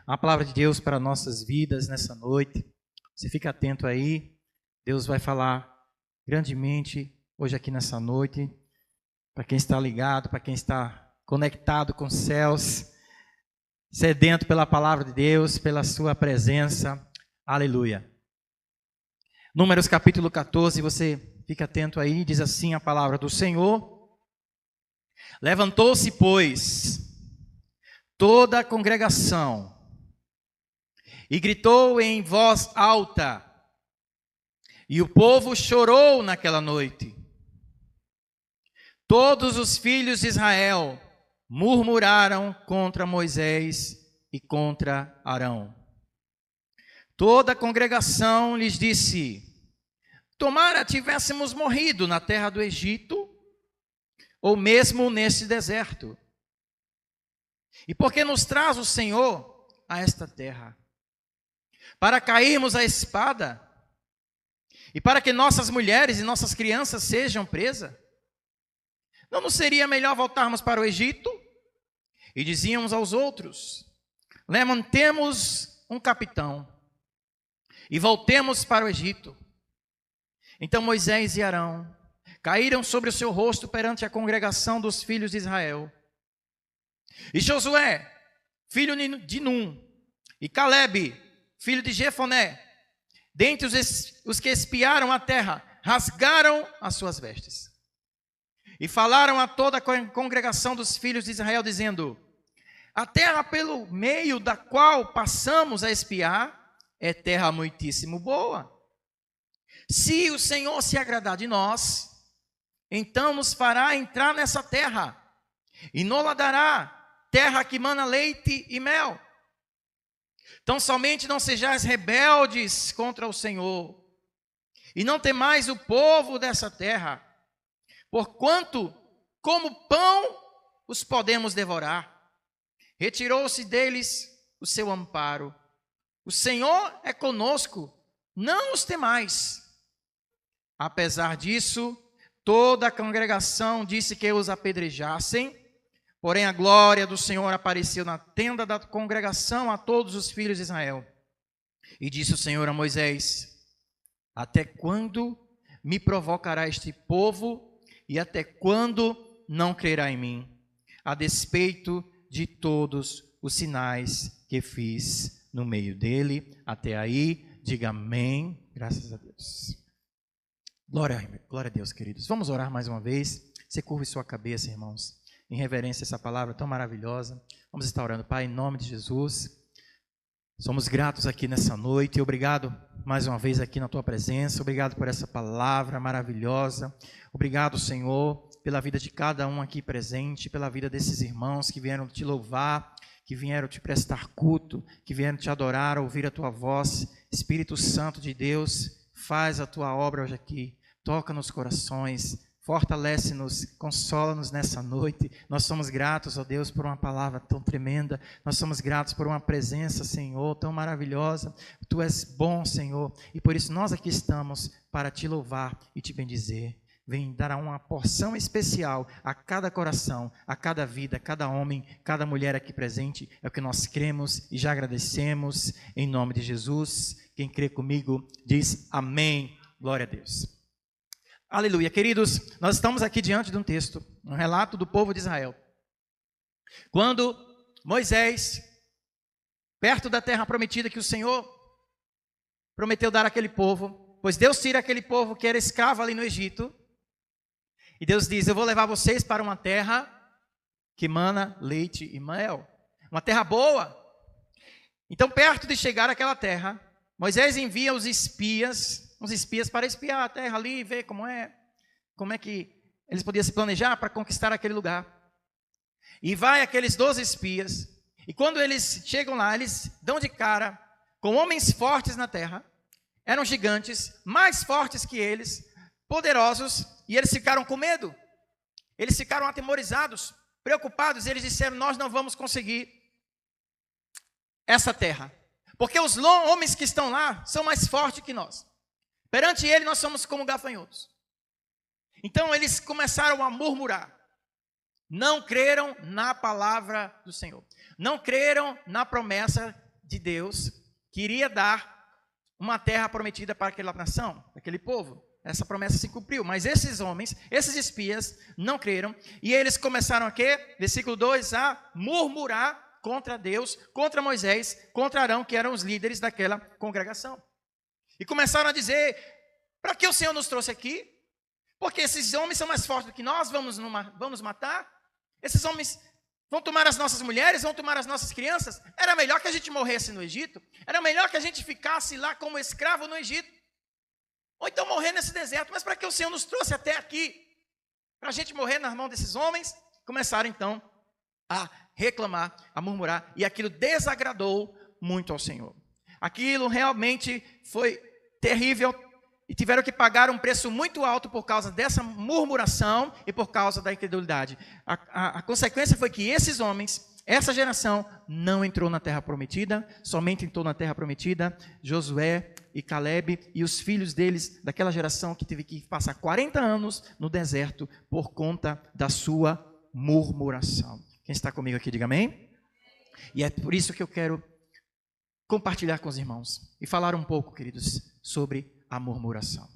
a palavra de Deus para nossas vidas nessa noite. Você fica atento aí, Deus vai falar grandemente hoje aqui nessa noite, para quem está ligado, para quem está conectado com os céus, sedento pela palavra de Deus, pela sua presença. Aleluia. Números capítulo 14, você fica atento aí, diz assim a palavra do Senhor. Levantou-se, pois, toda a congregação e gritou em voz alta, e o povo chorou naquela noite. Todos os filhos de Israel murmuraram contra Moisés e contra Arão. Toda a congregação lhes disse: tomara tivéssemos morrido na terra do Egito, ou mesmo neste deserto. E por que nos traz o Senhor a esta terra? Para cairmos à espada? E para que nossas mulheres e nossas crianças sejam presas? Não nos seria melhor voltarmos para o Egito? E diziam uns aos outros: levantemos um capitão e voltemos para o Egito. Então Moisés e Arão caíram sobre o seu rosto perante a congregação dos filhos de Israel. E Josué, filho de Num, e Calebe, filho de Jefoné, dentre os que espiaram a terra, rasgaram as suas vestes. E falaram a toda a congregação dos filhos de Israel, dizendo: a terra pelo meio da qual passamos a espiar é terra muitíssimo boa. Se o Senhor se agradar de nós, então nos fará entrar nessa terra, e nos dará terra que mana leite e mel. Então somente não sejais rebeldes contra o Senhor, e não temais o povo dessa terra, porquanto como pão os podemos devorar. Retirou-se deles o seu amparo. O Senhor é conosco, não os temais. Apesar disso, toda a congregação disse que os apedrejassem, porém a glória do Senhor apareceu na tenda da congregação a todos os filhos de Israel. E disse o Senhor a Moisés: até quando me provocará este povo, e até quando não crerá em mim, a despeito de todos os sinais que fiz no meio dele? Até aí, diga amém, graças a Deus. Glória a Deus, queridos. Vamos orar mais uma vez. Você curve sua cabeça, irmãos, em reverência a essa palavra tão maravilhosa. Vamos estar orando. Pai, em nome de Jesus, somos gratos aqui nessa noite e obrigado mais uma vez aqui na tua presença. Obrigado por essa palavra maravilhosa. Obrigado, Senhor, pela vida de cada um aqui presente, pela vida desses irmãos que vieram te louvar, que vieram te prestar culto, que vieram te adorar, ouvir a tua voz. Espírito Santo de Deus, faz a tua obra hoje aqui. Toca nos corações, fortalece-nos, consola-nos nessa noite. Nós somos gratos, ó Deus, por uma palavra tão tremenda. Nós somos gratos por uma presença, Senhor, tão maravilhosa. Tu és bom, Senhor, e por isso nós aqui estamos para te louvar e te bendizer. Vem dar uma porção especial a cada coração, a cada vida, a cada homem, cada mulher aqui presente. É o que nós cremos e já agradecemos em nome de Jesus. Quem crê comigo diz amém. Glória a Deus. Aleluia. Queridos, nós estamos aqui diante de um texto, um relato do povo de Israel. Quando Moisés, perto da terra prometida que o Senhor prometeu dar àquele povo, pois Deus tira aquele povo que era escravo ali no Egito, e Deus diz: eu vou levar vocês para uma terra que mana leite e mel, uma terra boa. Então, perto de chegar àquela terra, Moisés envia uns espias para espiar a terra ali e ver como é que eles podiam se planejar para conquistar aquele lugar. E vai aqueles 12 espias, e quando eles chegam lá, eles dão de cara com homens fortes na terra, eram gigantes, mais fortes que eles, poderosos, e eles ficaram com medo, eles ficaram atemorizados, preocupados, e eles disseram: nós não vamos conseguir essa terra, porque os homens que estão lá são mais fortes que nós. Perante ele nós somos como gafanhotos. Então eles começaram a murmurar. Não creram na palavra do Senhor. Não creram na promessa de Deus que iria dar uma terra prometida para aquela nação, aquele povo. Essa promessa se cumpriu, mas esses homens, esses espias, não creram, e eles começaram a quê? Versículo 2, a murmurar contra Deus, contra Moisés, contra Arão, que eram os líderes daquela congregação. E começaram a dizer, para que o Senhor nos trouxe aqui? Porque esses homens são mais fortes do que nós, vamos matar? Esses homens vão tomar as nossas mulheres, vão tomar as nossas crianças? Era melhor que a gente morresse no Egito, era melhor que a gente ficasse lá como escravo no Egito. Ou então morrer nesse deserto. Mas para que o Senhor nos trouxe até aqui? Para a gente morrer nas mãos desses homens? Começaram então a reclamar, a murmurar. E aquilo desagradou muito ao Senhor. Aquilo realmente foi terrível. E tiveram que pagar um preço muito alto por causa dessa murmuração e por causa da incredulidade. A consequência foi que esses homens, essa geração, não entrou na terra prometida. Somente entrou na terra prometida Josué e Caleb e os filhos deles, daquela geração que teve que passar 40 anos no deserto por conta da sua murmuração. Quem está comigo aqui, diga amém. E é por isso que eu quero compartilhar com os irmãos e falar um pouco, queridos, sobre a murmuração.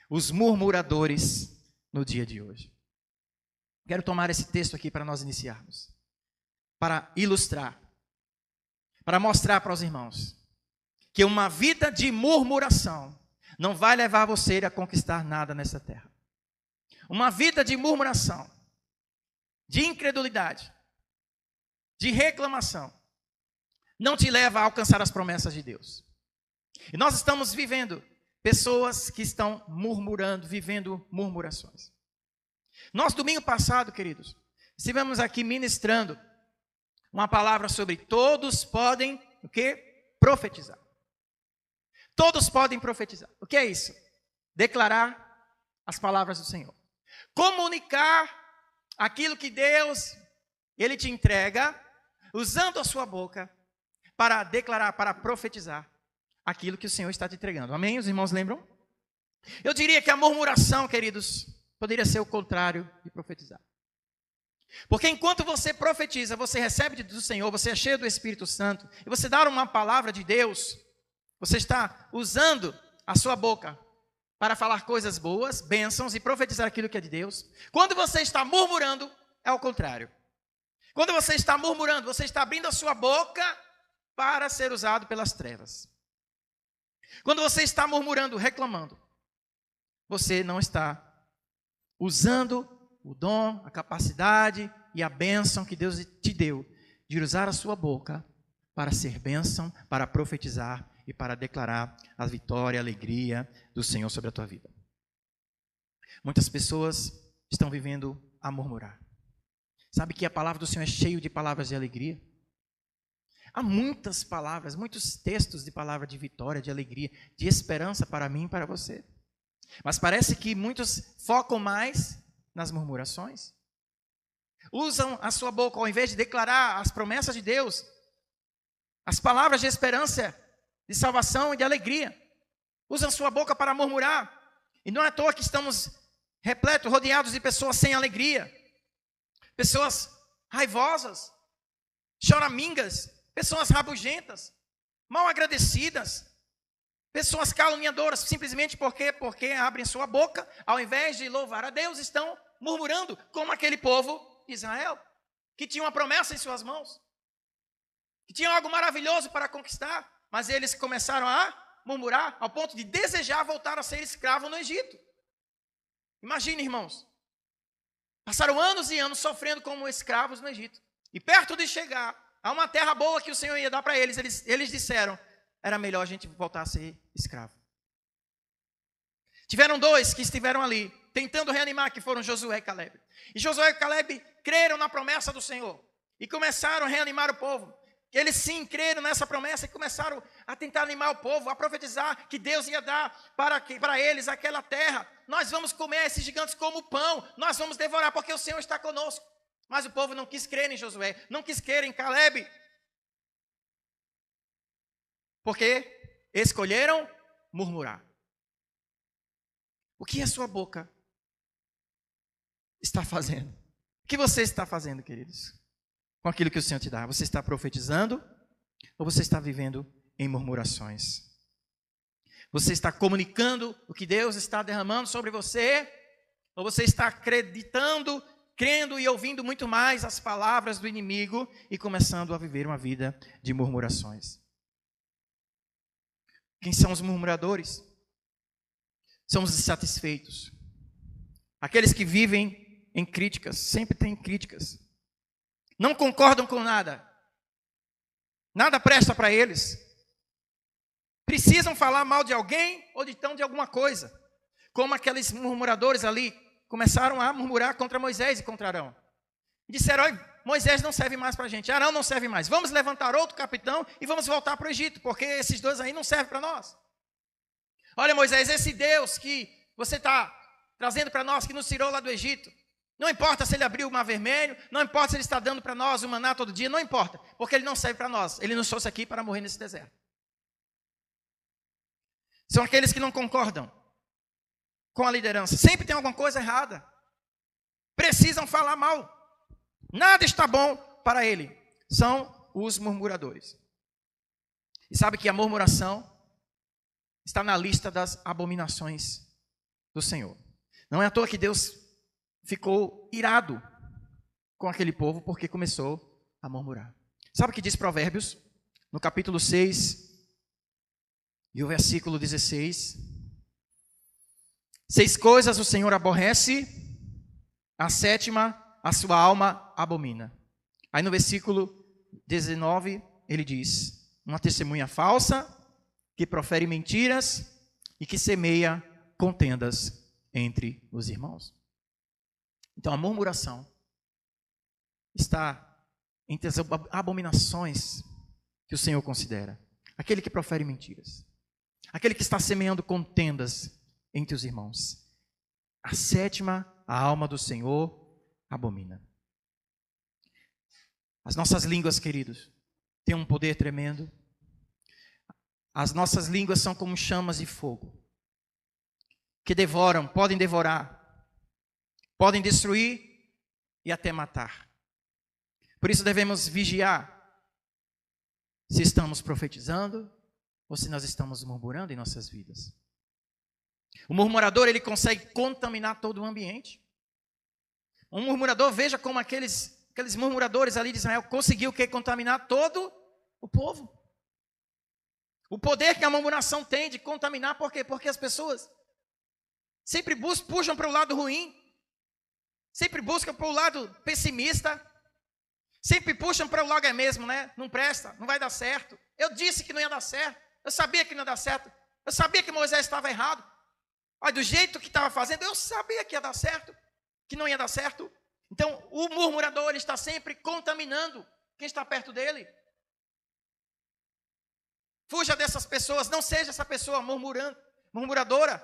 Os murmuradores no dia de hoje. Quero tomar esse texto aqui para nós iniciarmos, para ilustrar, para mostrar para os irmãos que uma vida de murmuração não vai levar você a conquistar nada nessa terra. Uma vida de murmuração, de incredulidade, de reclamação, não te leva a alcançar as promessas de Deus. E nós estamos vivendo pessoas que estão murmurando, vivendo murmurações. Nós, domingo passado, queridos, estivemos aqui ministrando uma palavra sobre todos podem o quê? Profetizar. Todos podem profetizar. O que é isso? Declarar as palavras do Senhor. Comunicar aquilo que Deus, Ele te entrega, usando a sua boca, para declarar, para profetizar aquilo que o Senhor está te entregando. Amém? Os irmãos lembram? Eu diria que a murmuração, queridos, poderia ser o contrário de profetizar. Porque enquanto você profetiza, você recebe do Senhor, você é cheio do Espírito Santo, e você dá uma palavra de Deus, você está usando a sua boca para falar coisas boas, bênçãos e profetizar aquilo que é de Deus. Quando você está murmurando, é o contrário. Quando você está murmurando, você está abrindo a sua boca para ser usado pelas trevas. Quando você está murmurando, reclamando, você não está usando o dom, a capacidade e a bênção que Deus te deu de usar a sua boca para ser bênção, para profetizar e para declarar a vitória, a alegria do Senhor sobre a tua vida. Muitas pessoas estão vivendo a murmurar. Sabe que a palavra do Senhor é cheia de palavras de alegria? Há muitas palavras, muitos textos de palavra de vitória, de alegria, de esperança para mim e para você. Mas parece que muitos focam mais nas murmurações. Usam a sua boca, ao invés de declarar as promessas de Deus, as palavras de esperança, de salvação e de alegria. Usam sua boca para murmurar. E não é à toa que estamos repletos, rodeados de pessoas sem alegria. Pessoas raivosas, choramingas, pessoas rabugentas, mal agradecidas, pessoas caluniadoras, simplesmente porque abrem sua boca, ao invés de louvar a Deus, estão murmurando, como aquele povo de Israel, que tinha uma promessa em suas mãos, que tinha algo maravilhoso para conquistar, mas eles começaram a murmurar, ao ponto de desejar voltar a ser escravo no Egito. Imagine, irmãos, passaram anos e anos sofrendo como escravos no Egito, e perto de chegar a uma terra boa que o Senhor ia dar para eles, eles disseram, era melhor a gente voltar a ser escravo. Tiveram dois que estiveram ali, tentando reanimar, que foram Josué e Caleb. E Josué e Caleb creram na promessa do Senhor, e começaram a reanimar o povo. Eles sim creram nessa promessa e começaram a tentar animar o povo, a profetizar que Deus ia dar para eles aquela terra. Nós vamos comer esses gigantes como pão, nós vamos devorar porque o Senhor está conosco. Mas o povo não quis crer em Josué, não quis crer em Caleb. Porque escolheram murmurar. O que a sua boca está fazendo? O que você está fazendo, queridos? Com aquilo que o Senhor te dá. Você está profetizando? Ou você está vivendo em murmurações? Você está comunicando o que Deus está derramando sobre você? Ou você está acreditando, crendo e ouvindo muito mais as palavras do inimigo e começando a viver uma vida de murmurações? Quem são os murmuradores? São os insatisfeitos. Aqueles que vivem em críticas, sempre têm críticas. Não concordam com nada. Nada presta para eles. Precisam falar mal de alguém ou então de alguma coisa. Como aqueles murmuradores ali começaram a murmurar contra Moisés e contra Arão. E disseram: olha, Moisés não serve mais para a gente, Arão não serve mais. Vamos levantar outro capitão e vamos voltar para o Egito, porque esses dois aí não servem para nós. Olha, Moisés, esse Deus que você está trazendo para nós, que nos tirou lá do Egito, não importa se ele abriu o mar vermelho, não importa se ele está dando para nós o maná todo dia, não importa, porque ele não serve para nós. Ele nos trouxe aqui para morrer nesse deserto. São aqueles que não concordam com a liderança. Sempre tem alguma coisa errada. Precisam falar mal. Nada está bom para ele. São os murmuradores. E sabe que a murmuração está na lista das abominações do Senhor. Não é à toa que Deus ficou irado com aquele povo porque começou a murmurar. Sabe o que diz Provérbios? No capítulo 6 e o versículo 16. 6 coisas o Senhor aborrece, a sétima a sua alma abomina. Aí no versículo 19 ele diz: uma testemunha falsa, que profere mentiras e que semeia contendas entre os irmãos. Então a murmuração está entre as abominações que o Senhor considera. Aquele que profere mentiras. Aquele que está semeando contendas entre os irmãos. A sétima, a alma do Senhor abomina. As nossas línguas, queridos, têm um poder tremendo. As nossas línguas são como chamas de fogo, que devoram, podem devorar, podem destruir e até matar. Por isso devemos vigiar se estamos profetizando ou se nós estamos murmurando em nossas vidas. O murmurador, ele consegue contaminar todo o ambiente. Um murmurador, veja como aqueles murmuradores ali de Israel conseguiu contaminar todo o povo. O poder que a murmuração tem de contaminar, por quê? Porque as pessoas sempre puxam para o lado ruim, sempre buscam para o lado pessimista, sempre puxam para o lado é mesmo, né? Não presta, não vai dar certo. Eu disse que não ia dar certo, eu sabia que não ia dar certo, eu sabia que Moisés estava errado. Olha, do jeito que estava fazendo, eu sabia que ia dar certo, que não ia dar certo. Então, o murmurador, ele está sempre contaminando quem está perto dele. Fuja dessas pessoas, não seja essa pessoa murmuradora.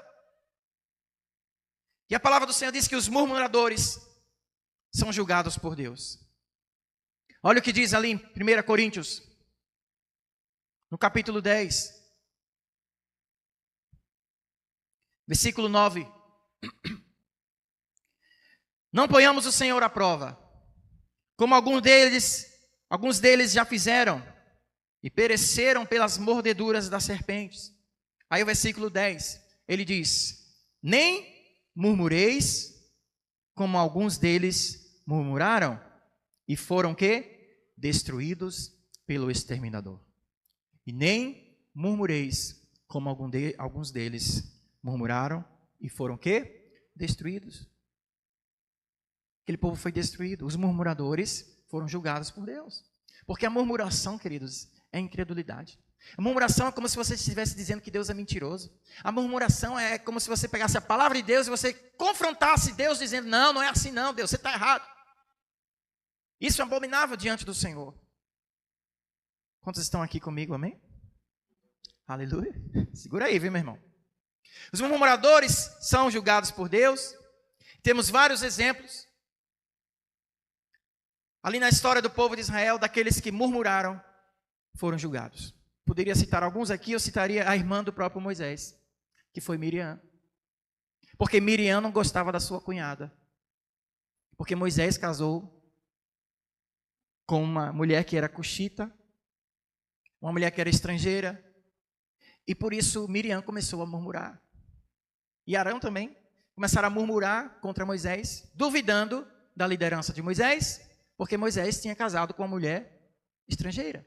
E a palavra do Senhor diz que os murmuradores são julgados por Deus. Olha o que diz ali em 1 Coríntios, no capítulo 10, versículo 9. Não ponhamos o Senhor à prova, como alguns deles já fizeram, e pereceram pelas mordeduras das serpentes. Aí o versículo 10, ele diz: nem murmureis, como alguns deles murmuraram, e foram o quê? Destruídos pelo exterminador. E nem murmureis, como alguns deles murmuraram, e foram o quê? Destruídos. Aquele povo foi destruído. Os murmuradores foram julgados por Deus. Porque a murmuração, queridos, é incredulidade. A murmuração é como se você estivesse dizendo que Deus é mentiroso. A murmuração é como se você pegasse a palavra de Deus e você confrontasse Deus dizendo: não, não é assim não, Deus, você está errado. Isso é abominável diante do Senhor. Quantos estão aqui comigo, amém? Aleluia. Segura aí, viu, meu irmão? Os murmuradores são julgados por Deus. Temos vários exemplos ali na história do povo de Israel, daqueles que murmuraram, foram julgados. Poderia citar alguns aqui, eu citaria a irmã do próprio Moisés, que foi Miriam. Porque Miriam não gostava da sua cunhada. Porque Moisés casou com uma mulher que era cuxita, uma mulher que era estrangeira, e por isso Miriam começou a murmurar. E Arão também começaram a murmurar contra Moisés, duvidando da liderança de Moisés, porque Moisés tinha casado com uma mulher estrangeira.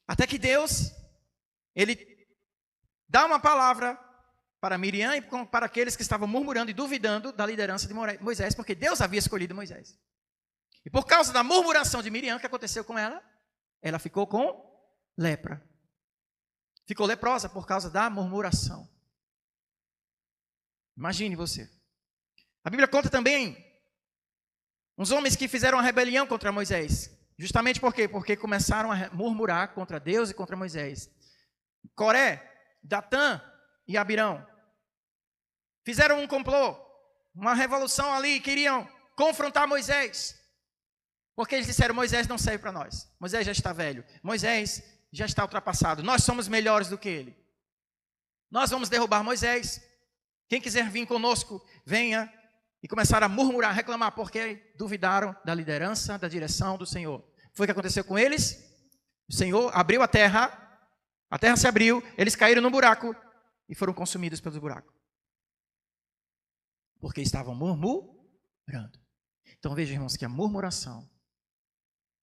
Até que Deus, ele dá uma palavra para Miriam e para aqueles que estavam murmurando e duvidando da liderança de Moisés, porque Deus havia escolhido Moisés. E por causa da murmuração de Miriam, o que aconteceu com ela? Ela ficou com lepra. Ficou leprosa por causa da murmuração. Imagine você. A Bíblia conta também uns homens que fizeram uma rebelião contra Moisés. Justamente por quê? Porque começaram a murmurar contra Deus e contra Moisés. Coré, Datã e Abirão fizeram um complô, uma revolução ali, queriam confrontar Moisés. Porque eles disseram, Moisés não serve para nós. Moisés já está velho. Moisés já está ultrapassado. Nós somos melhores do que ele. Nós vamos derrubar Moisés. Quem quiser vir conosco, venha. E começaram a murmurar, reclamar, porque duvidaram da liderança, da direção do Senhor. Foi o que aconteceu com eles. O Senhor abriu a terra se abriu, eles caíram no buraco e foram consumidos pelo buraco. Porque estavam murmurando. Então vejam, irmãos, que a murmuração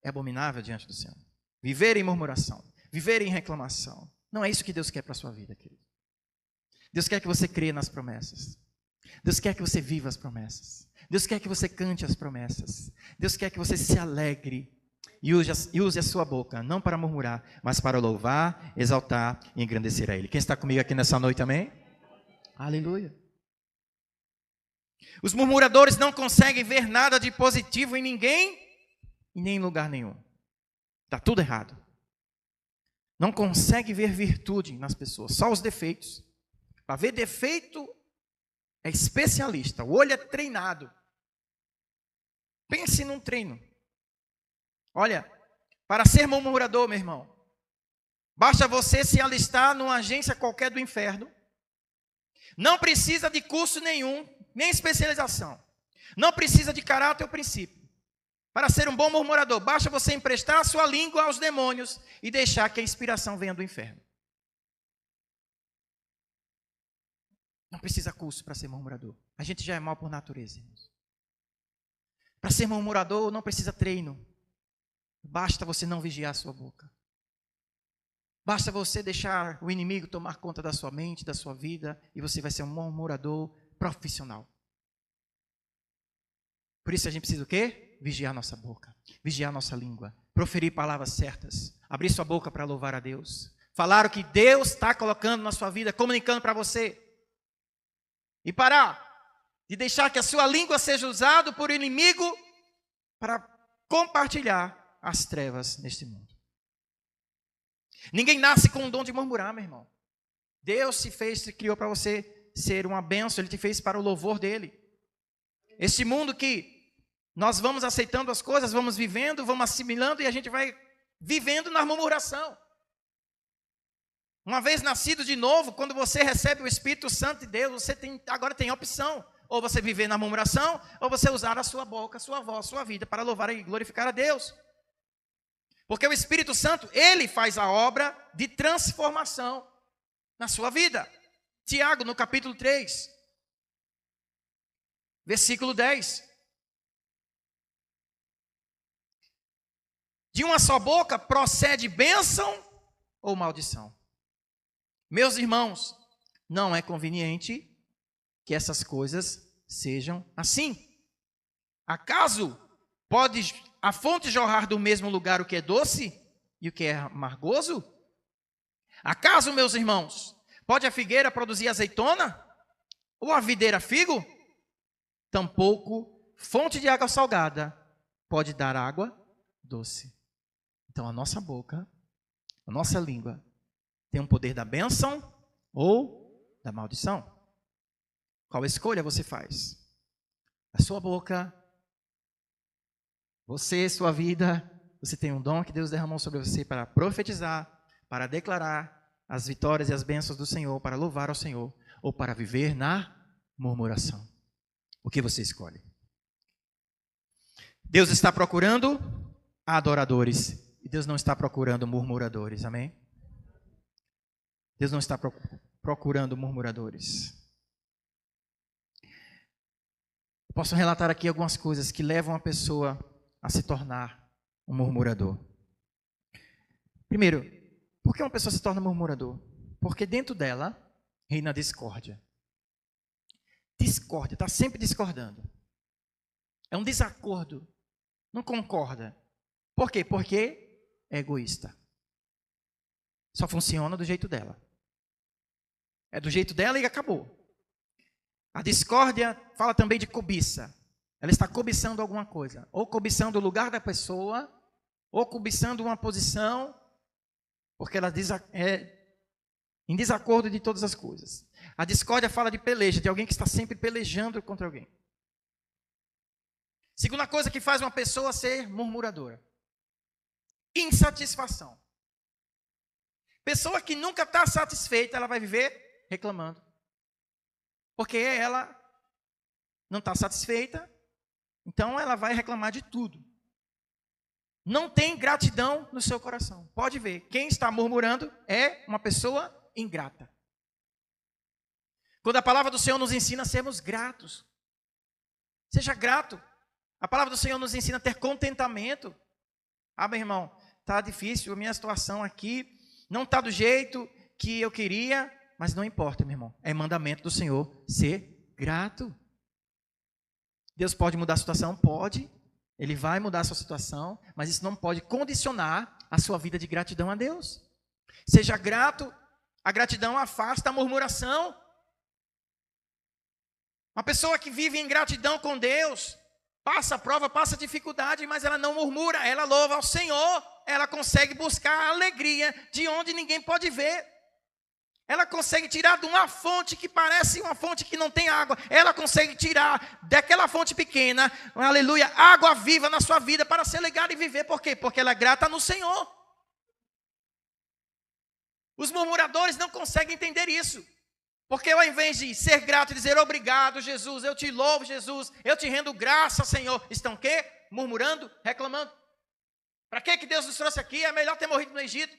é abominável diante do Senhor. Viver em murmuração, viver em reclamação. Não é isso que Deus quer para a sua vida, querido. Deus quer que você creia nas promessas. Deus quer que você viva as promessas. Deus quer que você cante as promessas. Deus quer que você se alegre e use a sua boca, não para murmurar, mas para louvar, exaltar e engrandecer a Ele. Quem está comigo aqui nessa noite também? Aleluia. Os murmuradores não conseguem ver nada de positivo em ninguém e nem em lugar nenhum. Está tudo errado. Não consegue ver virtude nas pessoas, só os defeitos. Para ver defeito é especialista, o olho é treinado. Pense num treino. Olha, para ser murmurador, meu irmão, basta você se alistar numa agência qualquer do inferno. Não precisa de curso nenhum, nem especialização. Não precisa de caráter ou princípio. Para ser um bom murmurador, basta você emprestar a sua língua aos demônios e deixar que a inspiração venha do inferno. Não precisa curso para ser murmurador. A gente já é mal por natureza, irmãos. Para ser murmurador não precisa treino. Basta você não vigiar a sua boca. Basta você deixar o inimigo tomar conta da sua mente, da sua vida, e você vai ser um murmurador profissional. Por isso a gente precisa o quê? Vigiar nossa boca, vigiar nossa língua, proferir palavras certas, abrir sua boca para louvar a Deus, falar o que Deus está colocando na sua vida, comunicando para você. E parar de deixar que a sua língua seja usada por inimigo para compartilhar as trevas neste mundo. Ninguém nasce com o dom de murmurar, meu irmão. Deus se criou para você ser uma bênção, Ele te fez para o louvor dEle. Este mundo que nós vamos aceitando as coisas, vamos vivendo, vamos assimilando e a gente vai vivendo na murmuração. Uma vez nascido de novo, quando você recebe o Espírito Santo de Deus, você agora tem opção. Ou você viver na murmuração, ou você usar a sua boca, a sua voz, a sua vida para louvar e glorificar a Deus. Porque o Espírito Santo, Ele faz a obra de transformação na sua vida. Tiago, no capítulo 3, versículo 10. De uma só boca procede bênção ou maldição. Meus irmãos, não é conveniente que essas coisas sejam assim. Acaso pode a fonte jorrar do mesmo lugar o que é doce e o que é amargoso? Acaso, meus irmãos, pode a figueira produzir azeitona? Ou a videira figo? Tampouco fonte de água salgada pode dar água doce. Então a nossa boca, a nossa língua, tem um poder da bênção ou da maldição. Qual escolha você faz? A sua boca, você, sua vida, você tem um dom que Deus derramou sobre você para profetizar, para declarar as vitórias e as bênçãos do Senhor, para louvar ao Senhor, ou para viver na murmuração. O que você escolhe? Deus está procurando adoradores. E Deus não está procurando murmuradores, amém? Deus não está procurando murmuradores. Eu posso relatar aqui algumas coisas que levam a pessoa a se tornar um murmurador. Primeiro, por que uma pessoa se torna murmurador? Porque dentro dela reina a discórdia. Discórdia, está sempre discordando. É um desacordo. Não concorda. Por quê? Porque é egoísta. Só funciona do jeito dela. É do jeito dela e acabou. A discórdia fala também de cobiça. Ela está cobiçando alguma coisa. Ou cobiçando o lugar da pessoa, ou cobiçando uma posição, porque ela é em desacordo de todas as coisas. A discórdia fala de peleja, de alguém que está sempre pelejando contra alguém. Segunda coisa que faz uma pessoa ser murmuradora: insatisfação. Pessoa que nunca está satisfeita, ela vai viver reclamando. Porque ela não está satisfeita, então ela vai reclamar de tudo. Não tem gratidão no seu coração. Pode ver, quem está murmurando é uma pessoa ingrata. Quando a palavra do Senhor nos ensina a sermos gratos. Seja grato. A palavra do Senhor nos ensina a ter contentamento. Ah, meu irmão, está difícil, a minha situação aqui não está do jeito que eu queria, mas não importa, meu irmão. É mandamento do Senhor ser grato. Deus pode mudar a situação? Pode. Ele vai mudar a sua situação, mas isso não pode condicionar a sua vida de gratidão a Deus. Seja grato, a gratidão afasta a murmuração. Uma pessoa que vive em gratidão com Deus, passa prova, passa dificuldade, mas ela não murmura, ela louva ao Senhor. Ela consegue buscar a alegria de onde ninguém pode ver. Ela consegue tirar de uma fonte que parece uma fonte que não tem água. Ela consegue tirar daquela fonte pequena, aleluia, água viva na sua vida para ser legada e viver. Por quê? Porque ela é grata no Senhor. Os murmuradores não conseguem entender isso. Porque ao invés de ser grato e dizer obrigado, Jesus, eu te louvo, Jesus, eu te rendo graça, Senhor, estão o quê? Murmurando, reclamando. Para que Deus nos trouxe aqui? É melhor ter morrido no Egito.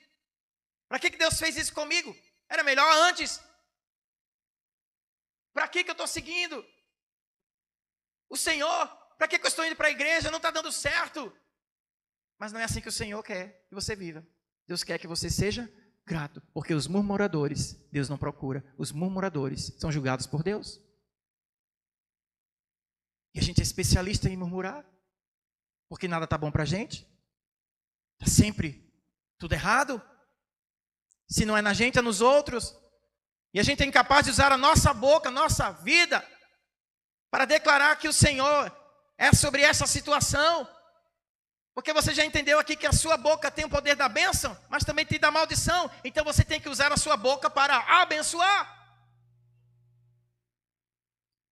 Para que Deus fez isso comigo? Era melhor antes. Para que eu estou seguindo o Senhor? Para que eu estou indo para a igreja? Não está dando certo. Mas não é assim que o Senhor quer que você viva. Deus quer que você seja grato. Porque os murmuradores, Deus não procura. Os murmuradores são julgados por Deus. E a gente é especialista em murmurar. Porque nada está bom para a gente. Está sempre tudo errado. Se não é na gente, é nos outros. E a gente é incapaz de usar a nossa boca, a nossa vida, para declarar que o Senhor é sobre essa situação. Porque você já entendeu aqui que a sua boca tem o poder da bênção, mas também tem da maldição. Então você tem que usar a sua boca para abençoar.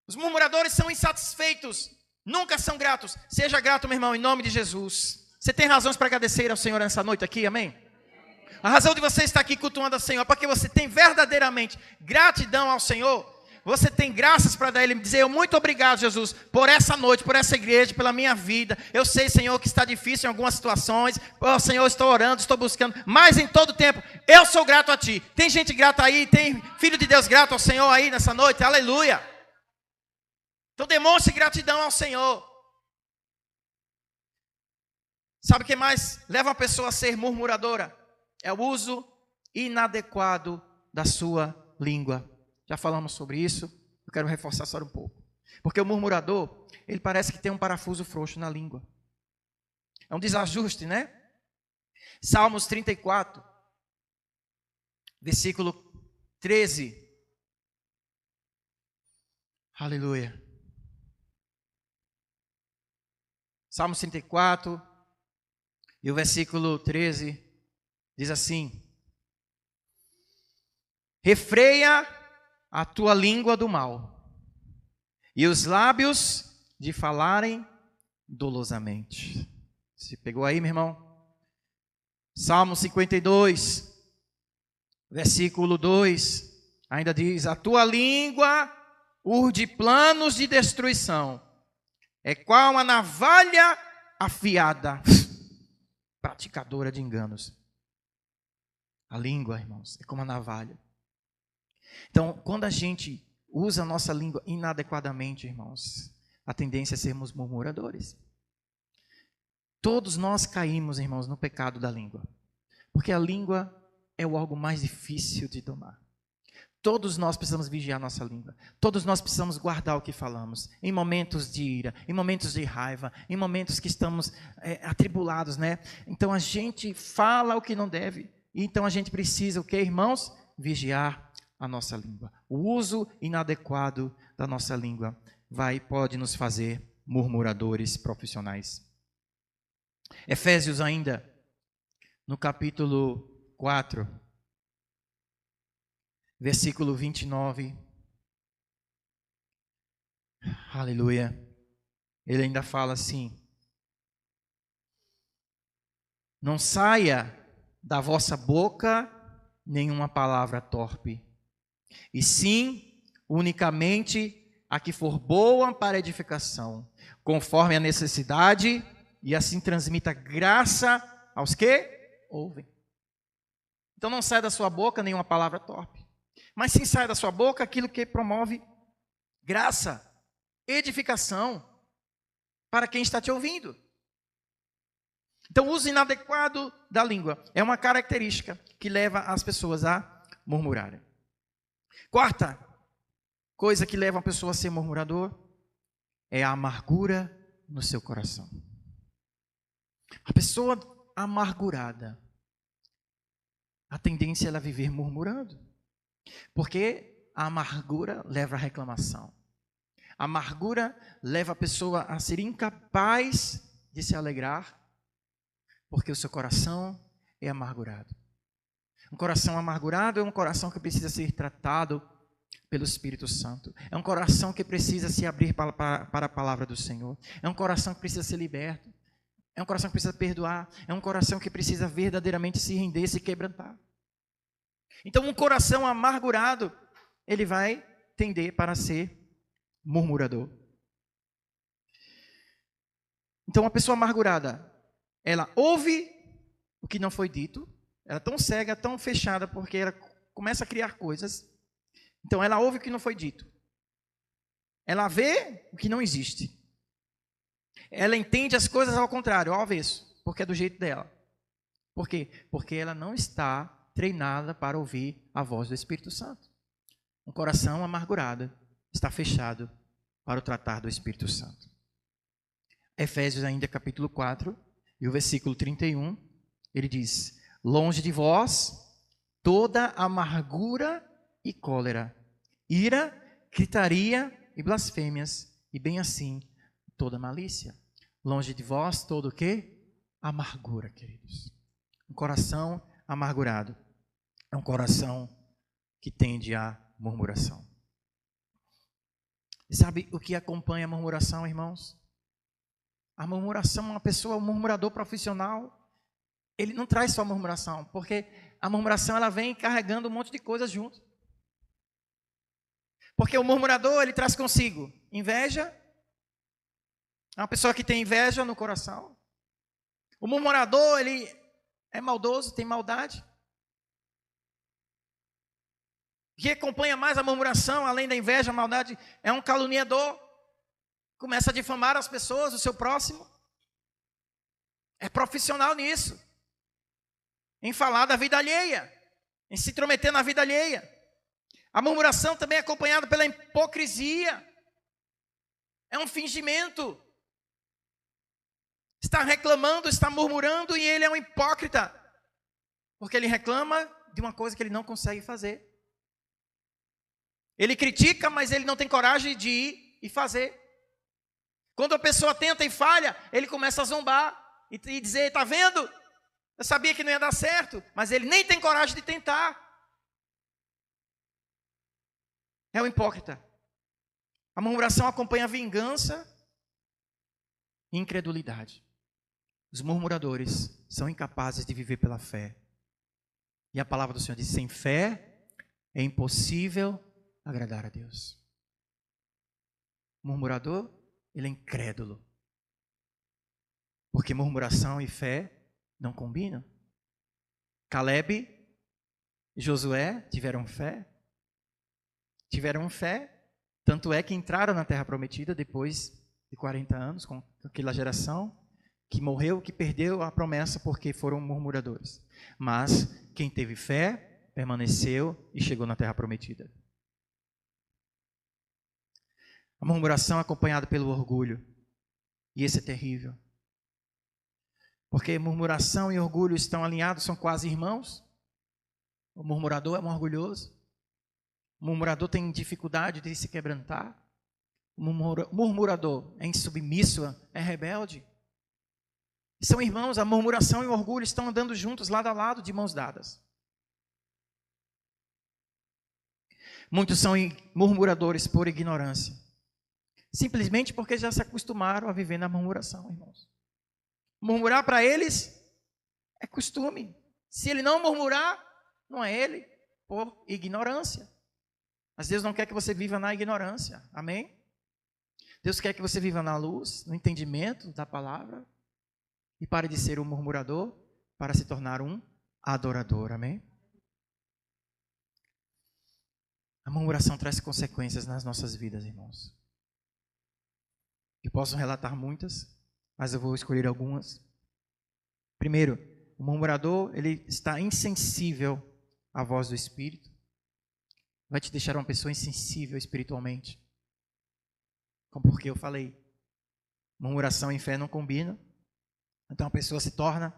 Os murmuradores são insatisfeitos, nunca são gratos. Seja grato, meu irmão, em nome de Jesus. Você tem razões para agradecer ao Senhor nessa noite aqui, amém? A razão de você estar aqui cultuando ao Senhor é porque você tem verdadeiramente gratidão ao Senhor. Você tem graças para dar Ele, dizer eu muito obrigado, Jesus, por essa noite, por essa igreja, pela minha vida. Eu sei, Senhor, que está difícil em algumas situações. Oh, Senhor, eu estou orando, estou buscando, mas em todo tempo eu sou grato a Ti. Tem gente grata aí, tem filho de Deus grato ao Senhor aí nessa noite, aleluia. Então demonstre gratidão ao Senhor. Sabe o que mais leva uma pessoa a ser murmuradora? É o uso inadequado da sua língua. Já falamos sobre isso, eu quero reforçar só um pouco. Porque o murmurador, ele parece que tem um parafuso frouxo na língua. É um desajuste, né? Salmos 34, versículo 13. Aleluia. Salmos 34, e o versículo 13 diz assim: refreia a tua língua do mal, e os lábios de falarem dolosamente. Você pegou aí, meu irmão? Salmo 52, versículo 2, ainda diz: a tua língua urde planos de destruição, é qual uma navalha afiada. praticadora de enganos. A língua, irmãos, é como a navalha. Então, quando a gente usa a nossa língua inadequadamente, irmãos, a tendência é sermos murmuradores. Todos nós caímos, irmãos, no pecado da língua. Porque a língua é o órgão mais difícil de domar. Todos nós precisamos vigiar nossa língua. Todos nós precisamos guardar o que falamos. Em momentos de ira, em momentos de raiva, em momentos que estamos atribulados, né? Então a gente fala o que não deve. Então a gente precisa, o que, irmãos? Vigiar a nossa língua. O uso inadequado da nossa língua pode nos fazer murmuradores profissionais. Efésios ainda, no capítulo 4, versículo 29. Aleluia. Ele ainda fala assim: não saia da vossa boca nenhuma palavra torpe, e sim, unicamente a que for boa para edificação, conforme a necessidade, e assim transmita graça aos que ouvem. Então não sai da sua boca nenhuma palavra torpe, mas sim sai da sua boca aquilo que promove graça, edificação para quem está te ouvindo. Então o uso inadequado da língua é uma característica que leva as pessoas a murmurarem. Quarta coisa que leva a pessoa a ser murmurador é a amargura no seu coração. A pessoa amargurada, a tendência é ela viver murmurando. Porque a amargura leva à reclamação. A amargura leva a pessoa a ser incapaz de se alegrar, porque o seu coração é amargurado. Um coração amargurado é um coração que precisa ser tratado pelo Espírito Santo. É um coração que precisa se abrir para a palavra do Senhor. É um coração que precisa ser liberto. É um coração que precisa perdoar. É um coração que precisa verdadeiramente se render, se quebrantar. Então, um coração amargurado, ele vai tender para ser murmurador. Então, uma pessoa amargurada, ela ouve o que não foi dito, ela é tão cega, tão fechada, porque ela começa a criar coisas. Então, ela ouve o que não foi dito. Ela vê o que não existe. Ela entende as coisas ao contrário, ao avesso, porque é do jeito dela. Por quê? Porque ela não está treinada para ouvir a voz do Espírito Santo. Um coração amargurado está fechado para o tratar do Espírito Santo. Efésios ainda capítulo 4 e o versículo 31, ele diz: longe de vós toda amargura e cólera, ira, gritaria e blasfêmias, e bem assim toda malícia. Longe de vós todo o quê? Amargura, queridos. Um coração amargurado é um coração que tende à murmuração. E sabe o que acompanha a murmuração, irmãos? A murmuração, uma pessoa, um murmurador profissional, ele não traz só murmuração, porque a murmuração ela vem carregando um monte de coisas junto. Porque o murmurador, ele traz consigo inveja. É uma pessoa que tem inveja no coração. O murmurador, ele é maldoso, tem maldade. O que acompanha mais a murmuração, além da inveja, a maldade, é um caluniador. Começa a difamar as pessoas, o seu próximo. É profissional nisso. Em falar da vida alheia. Em se intrometer na vida alheia. A murmuração também é acompanhada pela hipocrisia. É um fingimento. Está reclamando, está murmurando e ele é um hipócrita. Porque ele reclama de uma coisa que ele não consegue fazer. Ele critica, mas ele não tem coragem de ir e fazer. Quando a pessoa tenta e falha, ele começa a zombar e dizer: está vendo? Eu sabia que não ia dar certo, mas ele nem tem coragem de tentar. É um hipócrita. A murmuração acompanha a vingança e incredulidade. Os murmuradores são incapazes de viver pela fé. E a palavra do Senhor diz: sem fé é impossível agradar a Deus. O murmurador, ele é incrédulo. Porque murmuração e fé Não combinam. Caleb e Josué tiveram fé. Tiveram fé, tanto é que entraram na terra prometida depois de 40 anos, com aquela geração que morreu, que perdeu a promessa porque foram murmuradores. Mas quem teve fé, permaneceu e chegou na terra prometida. A murmuração é acompanhada pelo orgulho. E esse é terrível. Porque murmuração e orgulho estão alinhados, são quase irmãos. O murmurador é um orgulhoso. O murmurador tem dificuldade de se quebrantar. O murmurador é insubmisso, é rebelde. São irmãos, a murmuração e o orgulho estão andando juntos, lado a lado, de mãos dadas. Muitos são murmuradores por ignorância. Simplesmente porque já se acostumaram a viver na murmuração, irmãos. Murmurar para eles é costume. Se ele não murmurar, não é ele, por ignorância. Mas Deus não quer que você viva na ignorância. Amém? Deus quer que você viva na luz, no entendimento da palavra. E pare de ser um murmurador para se tornar um adorador. Amém? A murmuração traz consequências nas nossas vidas, irmãos. Eu posso relatar muitas, mas eu vou escolher algumas. Primeiro, o murmurador, ele está insensível à voz do Espírito. Vai te deixar uma pessoa insensível espiritualmente. Como porque eu falei, murmuração e fé não combinam. Então a pessoa se torna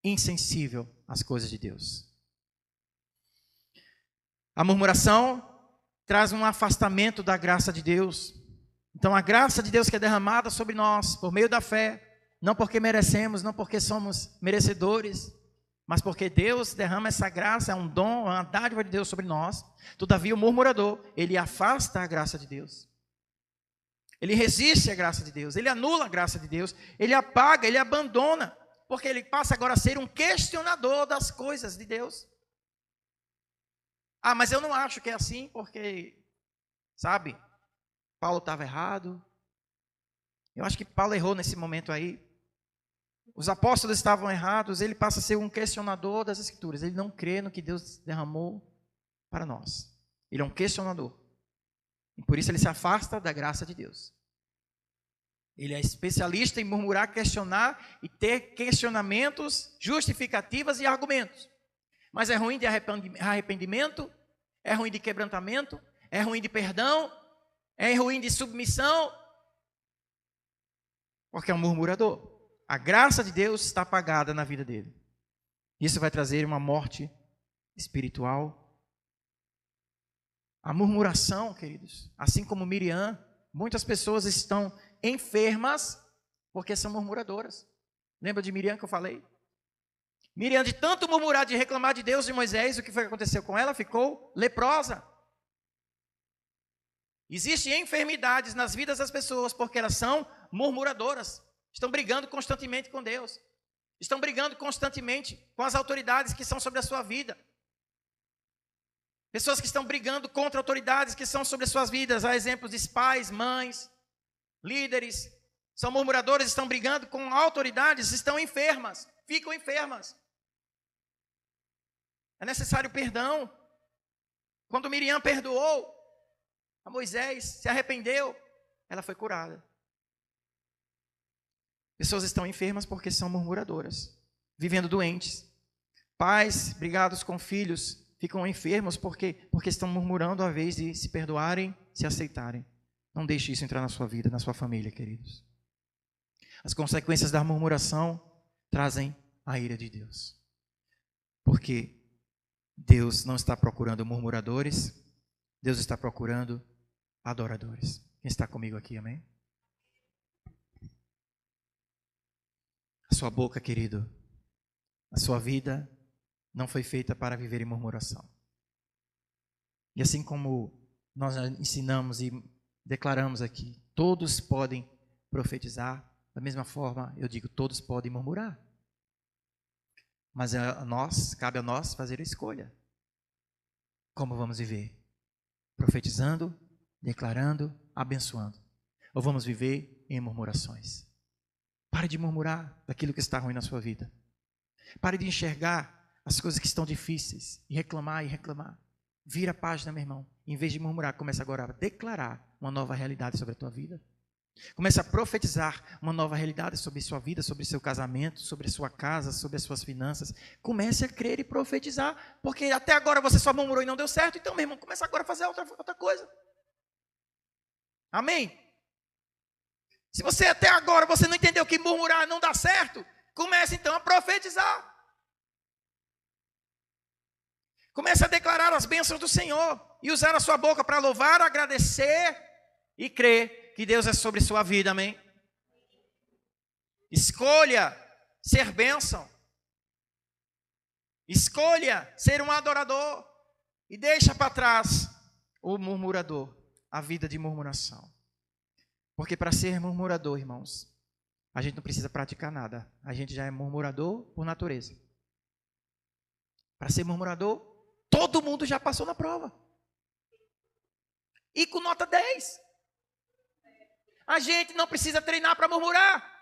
insensível às coisas de Deus. A murmuração traz um afastamento da graça de Deus. Então a graça de Deus que é derramada sobre nós por meio da fé, não porque merecemos, não porque somos merecedores, mas porque Deus derrama essa graça, é um dom, é uma dádiva de Deus sobre nós. Todavia o murmurador, ele afasta a graça de Deus. Ele resiste à graça de Deus, ele anula a graça de Deus, ele apaga, ele abandona, porque ele passa agora a ser um questionador das coisas de Deus. Ah, mas eu não acho que é assim, porque, sabe, Paulo estava errado. Eu acho que Paulo errou nesse momento aí. Os apóstolos estavam errados, ele passa a ser um questionador das Escrituras. Ele não crê no que Deus derramou para nós. Ele é um questionador. E por isso ele se afasta da graça de Deus. Ele é especialista em murmurar, questionar e ter questionamentos, justificativas e argumentos. Mas é ruim de arrependimento, é ruim de quebrantamento, é ruim de perdão, é ruim de submissão, porque é um murmurador. A graça de Deus está apagada na vida dele. Isso vai trazer uma morte espiritual. A murmuração, queridos, assim como Miriam, muitas pessoas estão enfermas porque são murmuradoras. Lembra de Miriam que eu falei? Miriam, de tanto murmurar, de reclamar de Deus e de Moisés, o que foi que aconteceu com ela? Ficou leprosa. Existem enfermidades nas vidas das pessoas porque elas são murmuradoras. Estão brigando constantemente com Deus. Estão brigando constantemente com as autoridades que são sobre a sua vida. Pessoas que estão brigando contra autoridades que são sobre as suas vidas. Há exemplos de pais, mães, líderes. São murmuradores, estão brigando com autoridades, estão enfermas, ficam enfermas. É necessário perdão. Quando Miriam perdoou a Moisés, se arrependeu, ela foi curada. Pessoas estão enfermas porque são murmuradoras, vivendo doentes. Pais brigados com filhos ficam enfermos porque estão murmurando ao invés de se perdoarem, se aceitarem. Não deixe isso entrar na sua vida, na sua família, queridos. As consequências da murmuração trazem a ira de Deus. Porque Deus não está procurando murmuradores, Deus está procurando adoradores. Quem está comigo aqui, amém? A sua boca, querido, a sua vida não foi feita para viver em murmuração. E assim como nós ensinamos e declaramos aqui, todos podem profetizar, da mesma forma, eu digo, todos podem murmurar. Mas cabe a nós fazer a escolha. Como vamos viver? Profetizando, declarando, abençoando. Ou vamos viver em murmurações? Pare de murmurar daquilo que está ruim na sua vida. Pare de enxergar as coisas que estão difíceis e reclamar e reclamar. Vira a página, meu irmão. Em vez de murmurar, começa agora a declarar uma nova realidade sobre a tua vida. Começa a profetizar uma nova realidade sobre a sua vida, sobre o seu casamento, sobre a sua casa, sobre as suas finanças. Comece a crer e profetizar, porque até agora você só murmurou e não deu certo. Então, meu irmão, começa agora a fazer outra coisa. Amém? Se você até agora você não entendeu que murmurar não dá certo, comece então a profetizar. Comece a declarar as bênçãos do Senhor e usar a sua boca para louvar, agradecer e crer que Deus é sobre sua vida, amém? Escolha ser bênção. Escolha ser um adorador. E deixa para trás o murmurador, a vida de murmuração. Porque para ser murmurador, irmãos, a gente não precisa praticar nada. A gente já é murmurador por natureza. Para ser murmurador, todo mundo já passou na prova. E com nota 10. A gente não precisa treinar para murmurar.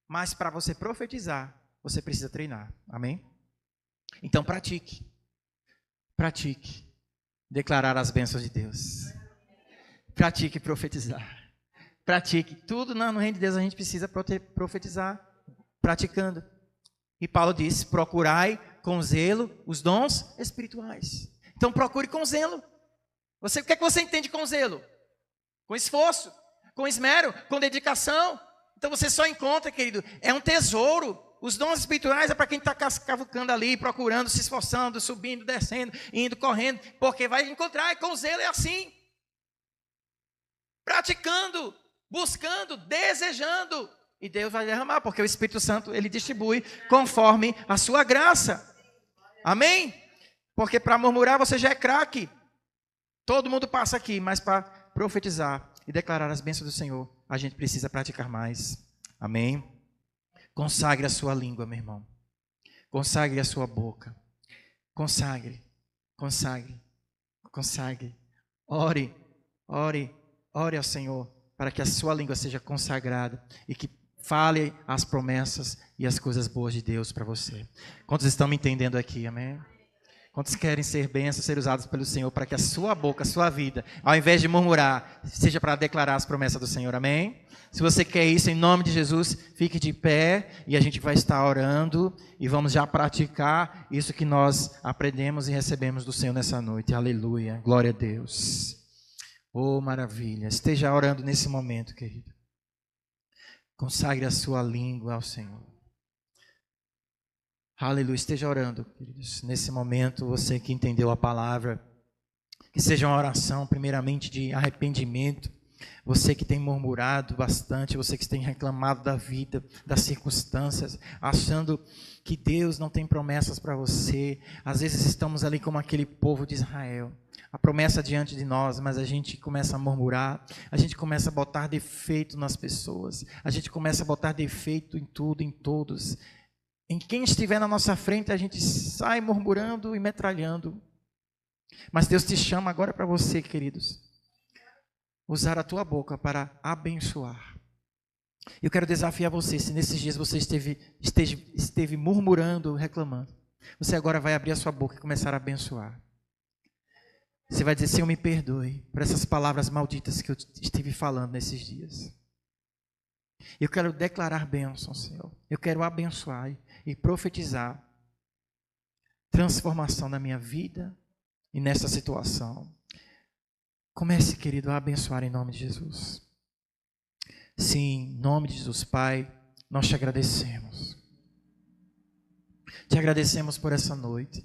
Mas para você profetizar, você precisa treinar. Amém? Então pratique. Pratique. Declarar as bênçãos de Deus. Pratique profetizar. Pratique. Tudo no reino de Deus a gente precisa profetizar. Praticando. E Paulo diz, procurai com zelo os dons espirituais. Então procure com zelo. O que é que você entende com zelo? Com esforço, com esmero, com dedicação. Então você só encontra, querido, é um tesouro. Os dons espirituais é para quem está cavucando ali, procurando, se esforçando, subindo, descendo, indo, correndo, porque vai encontrar. Com zelo é assim. Praticando, buscando, desejando. E Deus vai derramar, porque o Espírito Santo, ele distribui conforme a sua graça. Amém? Porque para murmurar você já é craque. Todo mundo passa aqui, mas para profetizar e declarar as bênçãos do Senhor, a gente precisa praticar mais. Amém? Consagre a sua língua, meu irmão. Consagre a sua boca. Consagre, consagre, consagre. Ore, ore, ore ao Senhor, para que a sua língua seja consagrada e que fale as promessas e as coisas boas de Deus para você. Quantos estão me entendendo aqui? Amém? Quantos querem ser bênçãos, ser usados pelo Senhor, para que a sua boca, a sua vida, ao invés de murmurar, seja para declarar as promessas do Senhor, amém? Se você quer isso, em nome de Jesus, fique de pé e a gente vai estar orando e vamos já praticar isso que nós aprendemos e recebemos do Senhor nessa noite. Aleluia, glória a Deus. Oh, maravilha. Esteja orando nesse momento, querido. Consagre a sua língua ao Senhor. Aleluia, esteja orando, queridos. Nesse momento, você que entendeu a palavra, que seja uma oração, primeiramente, de arrependimento. Você que tem murmurado bastante, você que tem reclamado da vida, das circunstâncias, achando que Deus não tem promessas para você. Às vezes estamos ali como aquele povo de Israel. A promessa diante de nós, mas a gente começa a murmurar, a gente começa a botar defeito nas pessoas, a gente começa a botar defeito em tudo, em todos. Em quem estiver na nossa frente, a gente sai murmurando e metralhando. Mas Deus te chama agora para você, queridos, usar a tua boca para abençoar. Eu quero desafiar você, se nesses dias você esteve murmurando, reclamando, você agora vai abrir a sua boca e começar a abençoar. Você vai dizer, Senhor, me perdoe por essas palavras malditas que eu estive falando nesses dias. Eu quero declarar bênção, Senhor. Eu quero abençoar e profetizar transformação na minha vida e nessa situação. Comece, querido, a abençoar em nome de Jesus. Sim, em nome de Jesus, Pai, nós te agradecemos. Te agradecemos por essa noite.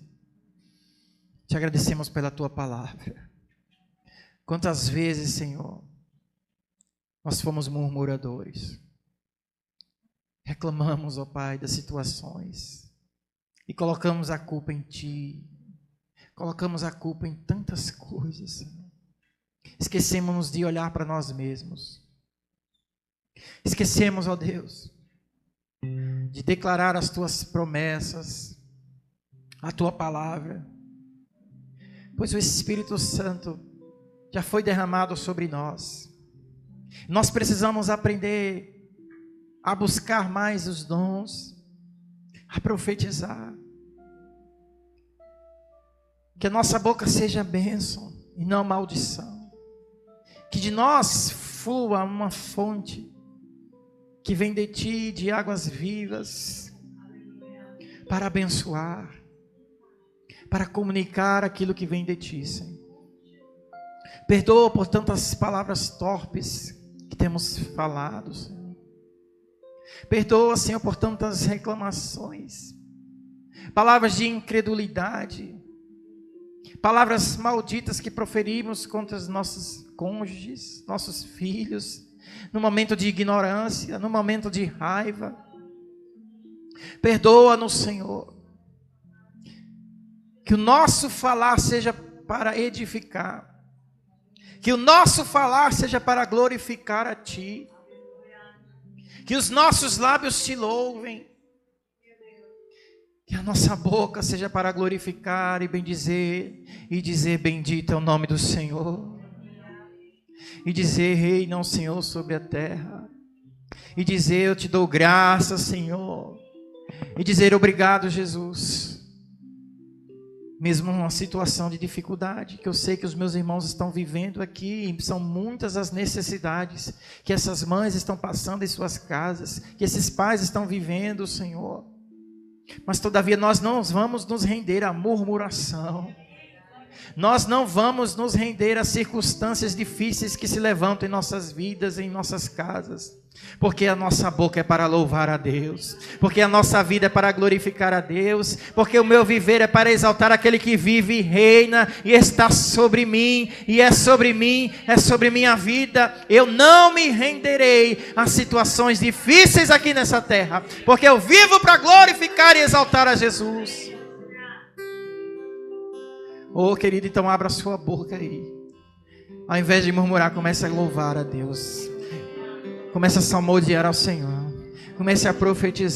Te agradecemos pela tua palavra. Quantas vezes, Senhor, nós fomos murmuradores. Reclamamos, ó Pai, das situações e colocamos a culpa em Ti. Colocamos a culpa em tantas coisas, Senhor. Esquecemos de olhar para nós mesmos. Esquecemos, ó Deus, de declarar as Tuas promessas, a Tua palavra. Pois o Espírito Santo já foi derramado sobre nós. Nós precisamos aprender a buscar mais os dons, a profetizar. Que a nossa boca seja bênção e não maldição. Que de nós flua uma fonte que vem de ti, de águas vivas, para abençoar, para comunicar aquilo que vem de ti, Senhor. Perdoa por tantas palavras torpes que temos falado, Senhor. Perdoa, Senhor, por tantas reclamações, palavras de incredulidade, palavras malditas que proferimos contra os nossos cônjuges, nossos filhos, no momento de ignorância, no momento de raiva. Perdoa-nos, Senhor. Que o nosso falar seja para edificar. Que o nosso falar seja para glorificar a Ti. Que os nossos lábios Te louvem. Que a nossa boca seja para glorificar e bendizer. E dizer bendito é o nome do Senhor. E dizer reina o Senhor sobre a terra. E dizer eu te dou graça, Senhor. E dizer obrigado, Jesus. Mesmo numa situação de dificuldade, que eu sei que os meus irmãos estão vivendo aqui, são muitas as necessidades que essas mães estão passando em suas casas, que esses pais estão vivendo, Senhor. Mas todavia nós não vamos nos render à murmuração. Nós não vamos nos render às circunstâncias difíceis que se levantam em nossas vidas, em nossas casas. Porque a nossa boca é para louvar a Deus. Porque a nossa vida é para glorificar a Deus. Porque o meu viver é para exaltar aquele que vive e reina e está sobre mim. E é sobre mim, é sobre minha vida. Eu não me renderei a situações difíceis aqui nessa terra. Porque eu vivo para glorificar e exaltar a Jesus. Oh, querido, então abra a sua boca aí. Ao invés de murmurar, comece a louvar a Deus. Comece a salmodiar ao Senhor. Comece a profetizar.